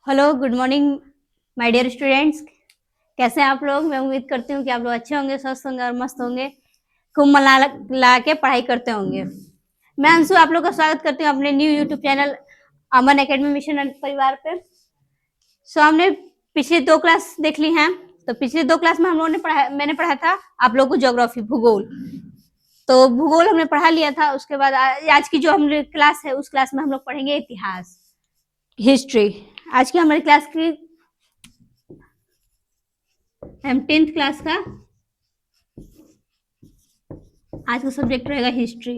Hello, good morning my dear students. कैसे हैं आप लोग? मैं उम्मीद करती हूँ कि आप लोग अच्छे होंगे, स्वस्थ होंगे और मस्त होंगे। खूब मन ला के पढ़ाई करते होंगे। मैं अंशु आप लोग का स्वागत करती हूँ अपने new YouTube channel Aman academy mission and परिवार पे। हमने पिछली 2 क्लास देख ली हैं। तो पिछली 2 क्लास में हम लोगों ने मैंने पढ़ा था आप लोग को ज्योग्राफी, भूगोल। तो भूगोल हमने पढ़ा लिया था। उसके बाद आज की जो हमारी क्लास है उस क्लास में हम लोग पढ़ेंगे इतिहास, हिस्ट्री। आज की हमारी क्लास की हम 10th क्लास का आज का सब्जेक्ट रहेगा हिस्ट्री।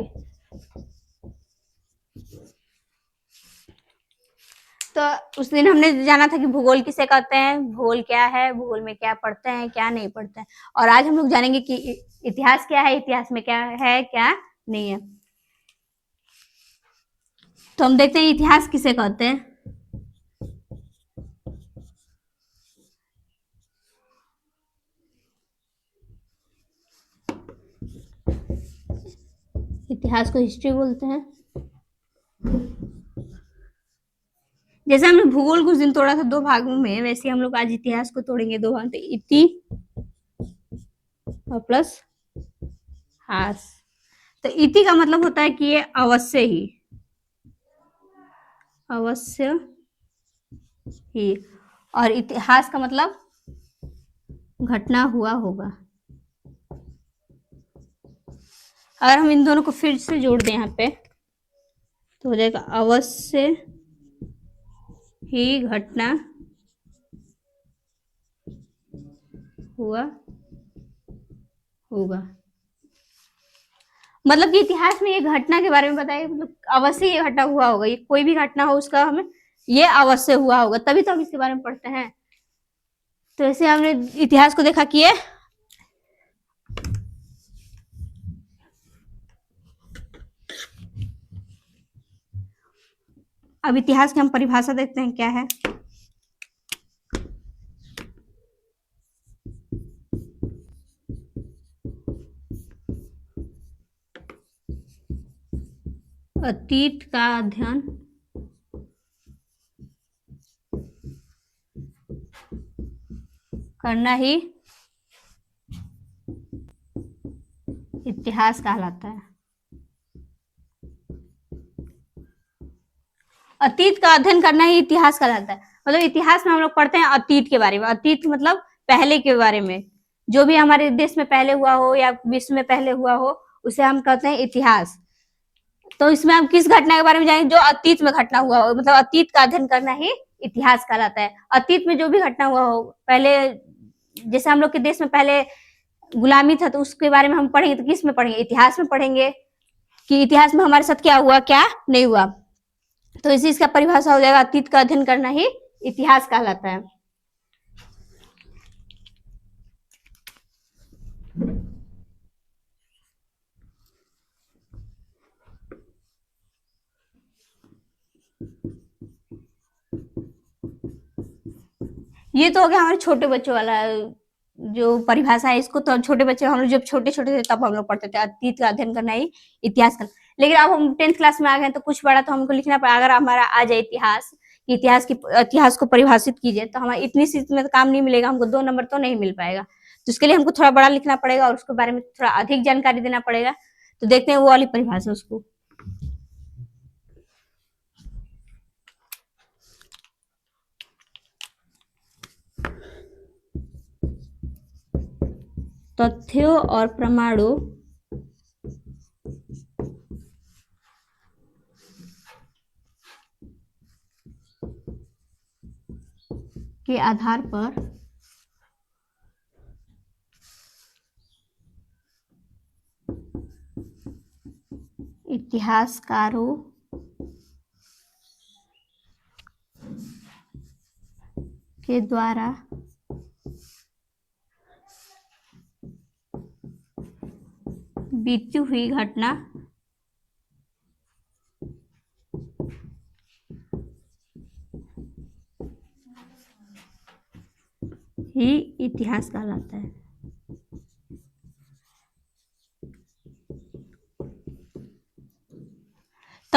तो उस दिन हमने जाना था कि भूगोल किसे कहते हैं, भूगोल क्या है, भूगोल में क्या पढ़ते हैं, क्या नहीं पढ़ते हैं। और आज हम लोग जानेंगे कि इतिहास क्या है, इतिहास में क्या है, क्या नहीं है। तो हम देखते हैं इतिहास किसे कहते हैं। इतिहास को हिस्ट्री बोलते हैं। जैसे हमने भूगोल कुछ दिन तोड़ा था 2 भागों में, वैसे हम लोग आज इतिहास को तोड़ेंगे 2 भाग। तो इति और प्लस हास। तो इति का मतलब होता है कि ये अवश्य ही, अवश्य ही। और इतिहास का मतलब घटना हुआ होगा। अगर हम इन दोनों को फिर से जोड़ दें यहाँ पे तो हो जाएगा अवश्य ही घटना हुआ होगा। मतलब कि इतिहास में ये घटना के बारे में बताइए, मतलब अवश्य ये घटना हुआ होगा। ये कोई भी घटना हो उसका हमें ये अवश्य हुआ होगा, तभी तो हम इसके बारे में पढ़ते हैं। तो ऐसे हमने इतिहास को देखा कि ये अब इतिहास की हम परिभाषा देखते हैं क्या है। अतीत का अध्ययन करना ही इतिहास कहलाता है। अतीत का अध्ययन करना ही इतिहास कहलाता है। मतलब इतिहास में हम लोग पढ़ते हैं अतीत के बारे में। अतीत मतलब पहले के बारे में, जो भी हमारे देश में पहले हुआ हो या विश्व में पहले हुआ हो उसे हम कहते हैं इतिहास। तो इसमें हम किस घटना के बारे में जानेंगे? जो अतीत में घटना हुआ हो, मतलब अतीत का अध्ययन करना ही इतिहास कहलाता है। अतीत में जो भी घटना हुआ हो, पहले जैसे हम लोग के देश में पहले गुलामी था तो उसके बारे में हम पढ़ेंगे। तो किस में पढ़ेंगे? इतिहास में पढ़ेंगे कि इतिहास में हमारे साथ क्या हुआ, क्या नहीं हुआ। तो इसी इसका परिभाषा हो जाएगा अतीत का अध्ययन करना ही इतिहास कहलाता है। ये तो हो गया हमारे छोटे बच्चों वाला जो परिभाषा है। इसको तो छोटे बच्चे, हम लोग जब छोटे छोटे थे तब हम लोग पढ़ते थे अतीत का अध्ययन करना ही इतिहास का। लेकिन अब हम 10th क्लास में आ गए तो कुछ बड़ा तो हमको लिखना पड़ा। अगर हमारा आ जाए इतिहास को परिभाषित कीजिए तो हमारा इतनी सी में तो काम नहीं मिलेगा, हमको 2 नंबर तो नहीं मिल पाएगा। तो इसके लिए हमको थोड़ा बड़ा लिखना पड़ेगा और उसके बारे में थोड़ा अधिक जानकारी देना पड़ेगा। तो देखते हैं वो वाली परिभाषा उसको। तथ्यों और प्रमाणों के आधार पर इतिहासकारों के द्वारा बीती हुई घटना ही इतिहास कहलाता है।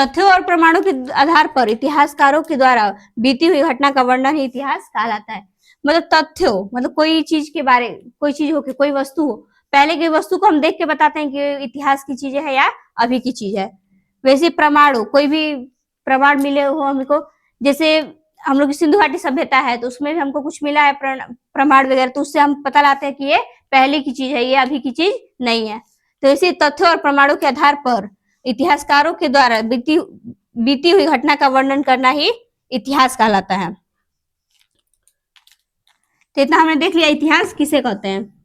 तथ्यों और प्रमाणों के आधार पर इतिहासकारों के द्वारा बीती हुई घटना का वर्णन ही इतिहास कहलाता है। मतलब तथ्यों मतलब कोई चीज के बारे, कोई चीज हो, कोई वस्तु हो, पहले की वस्तु को हम देख के बताते हैं कि इतिहास की चीज है या अभी की चीज है। वैसे प्रमाण हो, कोई भी प्रमाण मिले हो हमको, जैसे हम लोग की सिंधु घाटी सभ्यता है तो उसमें भी हमको कुछ मिला है प्रमाण वगैरह, तो उससे हम पता लाते हैं कि ये पहले की चीज है, ये अभी की चीज नहीं है। तो इसी तथ्यों और प्रमाणों के आधार पर इतिहासकारों के द्वारा बीती हुई घटना का वर्णन करना ही इतिहास कहलाता है। तो इतना हमने देख लिया इतिहास किसे कहते हैं।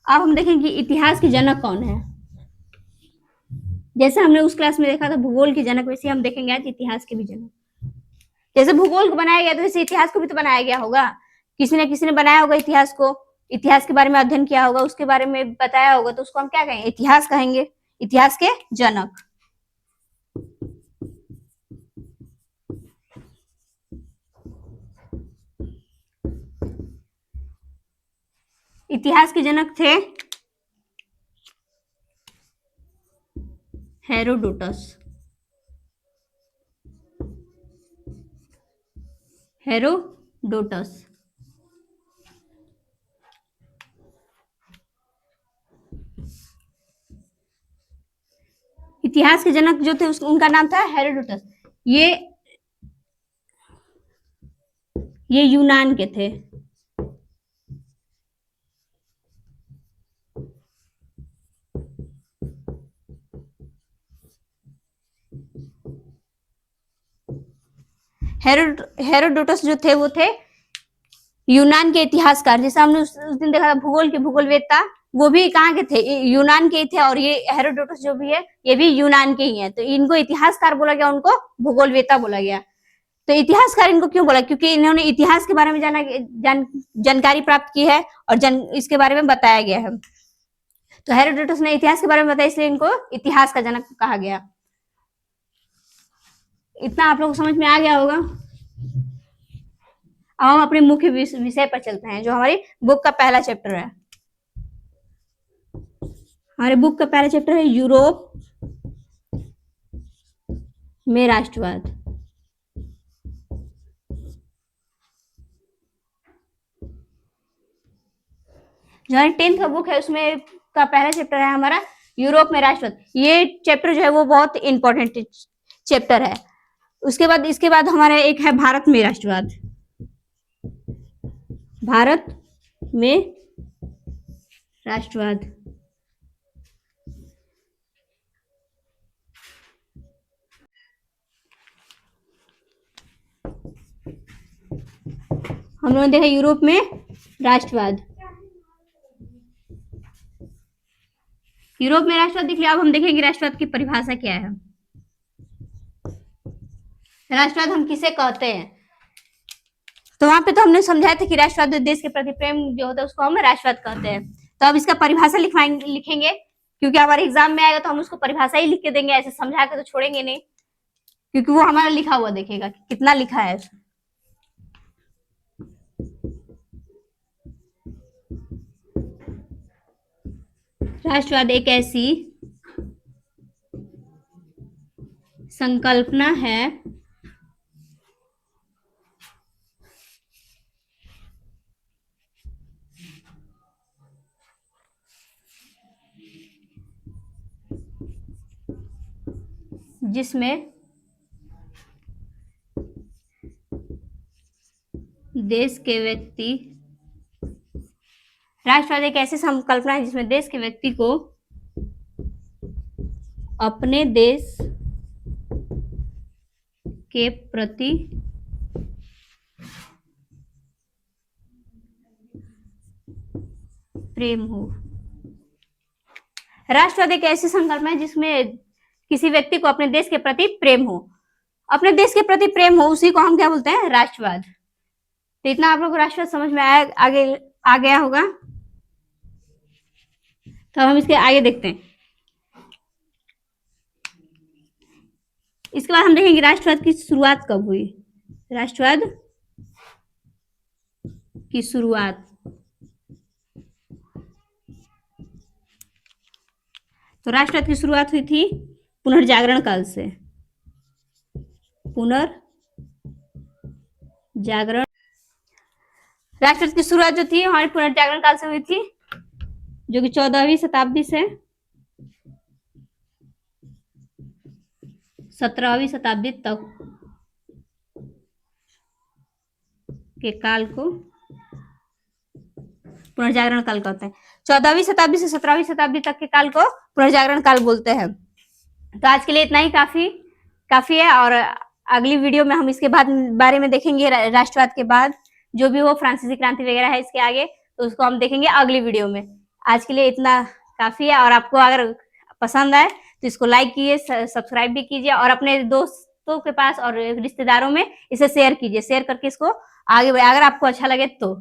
अब हम देखेंगे इतिहास के जनक कौन है। जैसे हमने उस क्लास में देखा था भूगोल के जनक, वैसे हम देखेंगे आज इतिहास के भी जनक। जैसे भूगोल को बनाया गया तो वैसे इतिहास को भी तो बनाया गया होगा, किसी ने किसी ने बनाया होगा इतिहास को, इतिहास के बारे में अध्ययन किया होगा, उसके बारे में बताया होगा, तो उसको हम क्या कहेंगे, इतिहास कहेंगे, इतिहास के जनक। इतिहास के जनक थे हेरोडोटस। हेरोडोटस इतिहास के जनक जो थे उनका नाम था हेरोडोटस। ये यूनान के थे। हेरोडोटस जो थे वो थे यूनान के इतिहासकार। जैसे हमने उस दिन देखा था भूगोल के भूगोलवेत्ता, वो भी कहाँ के थे, यूनान के थे, और ये हेरोडोटस जो भी है ये भी यूनान के ही है। तो इनको इतिहासकार बोला गया, उनको भूगोलवेत्ता बोला गया। तो इतिहासकार इनको क्यों बोला, क्योंकि इन्होंने इतिहास के बारे में जानकारी प्राप्त की है और इसके बारे में बताया गया है। तो हेरोडोटस ने इतिहास के बारे में बताया, इसलिए इनको इतिहास का जनक कहा गया। इतना आप लोग को समझ में आ गया होगा। अब हम अपने मुख्य विषय पर चलते हैं, जो हमारी बुक का पहला चैप्टर है। हमारे बुक का पहला चैप्टर है यूरोप में राष्ट्रवाद। जो हमारी 10th का बुक है उसमें का पहला चैप्टर है हमारा यूरोप में राष्ट्रवाद। ये चैप्टर जो है वो बहुत इंपॉर्टेंट चैप्टर है। उसके बाद इसके बाद हमारा एक है भारत में राष्ट्रवाद। भारत में राष्ट्रवाद हम लोगों ने देखा यूरोप में राष्ट्रवाद। यूरोप में राष्ट्रवाद दिख लिया। अब हम देखेंगे राष्ट्रवाद की परिभाषा क्या है। राष्ट्रवाद हम किसे कहते हैं, तो वहां पे तो हमने समझाया था कि राष्ट्रवाद देश के प्रति प्रेम जो होता है उसको हम राष्ट्रवाद कहते हैं। तो अब इसका परिभाषा लिखेंगे, क्योंकि हमारे एग्जाम में आएगा तो हम उसको परिभाषा ही लिख के देंगे, ऐसे समझा के तो छोड़ेंगे नहीं, क्योंकि वो हमारा लिखा हुआ देखेगा कि कितना लिखा है। राष्ट्रवाद एक ऐसी संकल्पना है जिसमें देश के व्यक्ति, राष्ट्रवाद एक ऐसी संकल्पना है जिसमें देश के व्यक्ति को अपने देश के प्रति प्रेम हो। राष्ट्रवाद एक ऐसी संकल्पना है जिसमें किसी व्यक्ति को अपने देश के प्रति प्रेम हो, अपने देश के प्रति प्रेम हो, उसी को हम क्या बोलते हैं, राष्ट्रवाद। तो इतना आप लोग को राष्ट्रवाद समझ में आगे आ गया होगा। तो हम इसके आगे देखते हैं। इसके बाद हम देखेंगे राष्ट्रवाद की शुरुआत कब हुई। राष्ट्रवाद की शुरुआत तो राष्ट्रवाद की शुरुआत हुई थी पुनर्जागरण काल से। पुनर्जागरण राष्ट्रवाद की शुरुआत जो थी हमारी पुनर्जागरण काल से हुई थी, जो कि 14वीं शताब्दी से 17वीं शताब्दी तक के काल को पुनर्जागरण काल कहते हैं। 14वीं शताब्दी से 17वीं शताब्दी तक के काल को पुनर्जागरण काल बोलते हैं। तो आज के लिए इतना ही काफी है, और अगली वीडियो में हम इसके बाद बारे में देखेंगे। राष्ट्रवाद के बाद जो भी वो फ्रांसीसी क्रांति वगैरह है इसके आगे, तो उसको हम देखेंगे अगली वीडियो में। आज के लिए इतना काफी है, और आपको अगर पसंद आए तो इसको लाइक कीजिए, सब्सक्राइब भी कीजिए, और अपने दोस्तों के पास और रिश्तेदारों में इसे शेयर कीजिए। शेयर करके इसको आगे बढ़े, अगर आपको अच्छा लगे तो।